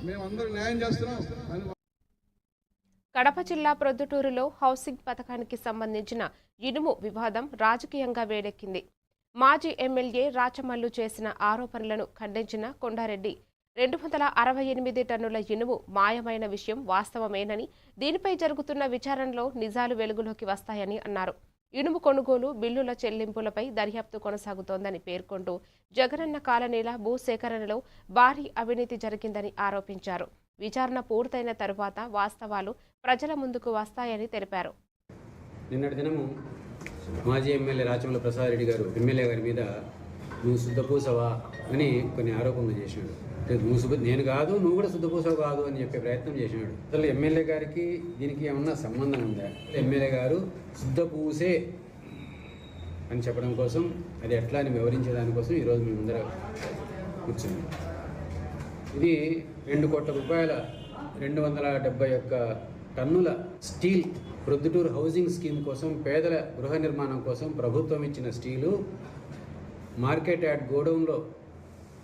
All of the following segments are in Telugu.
మేమందరం న్యాయం చేస్తున్నాం అని. కడప జిల్లా ప్రొద్దుటూరులో హౌసింగ్ పథకానికి సంబంధించిన ఇనుము వివాదం రాజకీయంగా వేడెక్కింది. మాజీ ఎమ్మెల్యే రాచమల్లు చేసిన ఆరోపణలను ఖండించిన కొండారెడ్డి 268 టన్నుల ఇనుము మాయమైన విషయం వాస్తవమేనని, దీనిపై జరుగుతున్న విచారణలో నిజాలు వెలుగులోకి వస్తాయని అన్నారు. ఇనుము కొనుగోలు బిల్లుల చెల్లింపులపై దర్యాప్తు కొనసాగుతోందని పేర్కొంటూ జగనన్న కాలనీల భూసేకరణలో భారీ అవినీతి జరిగిందని ఆరోపించారు. విచారణ పూర్తయిన తరువాత వాస్తవాలు ప్రజల ముందుకు వస్తాయని తెలిపారు. నిన్నటి దినము మాజీ ఎమ్మెల్యే రాచమల్లు ప్రసాద్ రెడ్డి గారు ఎమ్మెల్యే గారి మీద నువ్వు శుద్ధపూసవా అని కొన్ని ఆరోపణలు చేసినాడు. నేను కాదు, నువ్వు కూడా శుద్ధపూసవ కాదు అని చెప్పే ప్రయత్నం చేసినాడు. అసలు ఎమ్మెల్యే గారికి దీనికి ఏమన్నా సంబంధం ఉందా? ఎమ్మెల్యే గారు శుద్ధపూసే అని చెప్పడం కోసం, అది ఎట్లా అని వివరించే దానికోసం ఈరోజు మేము ముందర కూర్చున్నాం. ఇది 2 కోట్ల రూపాయల 271 టన్నుల స్టీల్ ప్రొద్దుటూరు హౌసింగ్ స్కీమ్ కోసం, పేదల గృహ నిర్మాణం కోసం ప్రభుత్వం ఇచ్చిన స్టీలు మార్కెట్ యార్డ్ గోడౌన్లో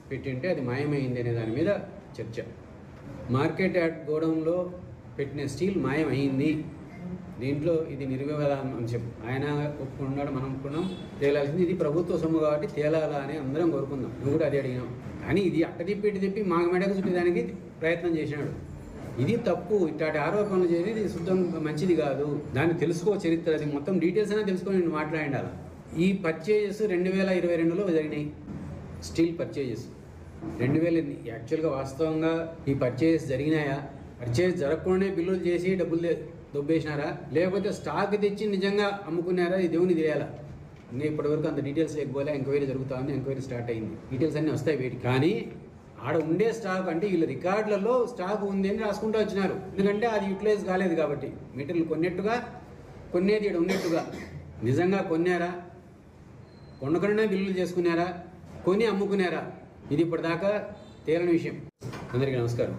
పెట్టింటే అది మాయమైంది అనే దాని మీద చర్చ. మార్కెట్ యార్డ్ గోడౌన్లో పెట్టిన స్టీల్ మాయమైంది. దీంట్లో ఇది నిర్వివాదం అంశం. ఆయన ఒప్పుకున్నాడు, మనం ఒప్పుకున్నాం. తేలాల్సింది ఇది ప్రభుత్వ సొమ్ము కాబట్టి తేలాలా అని అందరం కోరుకుందాం. నువ్వు కూడా అది అడిగినాం. కానీ ఇది అట్టదిప్పి మా మెడకు చుట్టేదానికి ప్రయత్నం చేసినాడు. ఇది తప్పు. ఇట్లాంటి ఆరోపణలు చేయడం ఇది శుద్ధం మంచిది కాదు. దాన్ని తెలుసుకో, చరిత్ర అది మొత్తం డీటెయిల్స్ అయినా తెలుసుకొని నేను మాట్లాడాలి. ఈ పర్చేజెస్ 2022లో జరిగినాయి. స్టీల్ పర్చేజెస్ 2000 యాక్చువల్గా వాస్తవంగా ఈ పర్చేజెస్ జరిగినాయా? పర్చేజ్ జరగకుండానే బిల్లులు చేసి డబ్బులు దొబ్బేసినారా, లేకపోతే స్టాక్ తెచ్చి నిజంగా అమ్ముకున్నారా? ఇది దేవుని తెలియాలా. ఇంకా ఇప్పటివరకు అంత డీటెయిల్స్ లేకపోలే. ఎంక్వైరీ జరుగుతుంది, ఎంక్వైరీ స్టార్ట్ అయింది. డీటెయిల్స్ అన్నీ వస్తాయి వీటికి. కానీ ఆడ ఉండే స్టాక్ అంటే వీళ్ళ రికార్డులలో స్టాక్ ఉంది అని రాసుకుంటూ వచ్చినారు. ఎందుకంటే అది యూటిలైజ్ కాలేదు కాబట్టి. మెటీరియల్ కొన్నట్టుగా, కొనేది ఇక్కడ ఉన్నట్టుగా నిజంగా కొన్నారా, కొనకుండానే బిల్లులు చేసుకున్నారా, కొని అమ్ముకున్నారా? ఇది ఇప్పటిదాకా తేలని విషయం. అందరికీ నమస్కారం.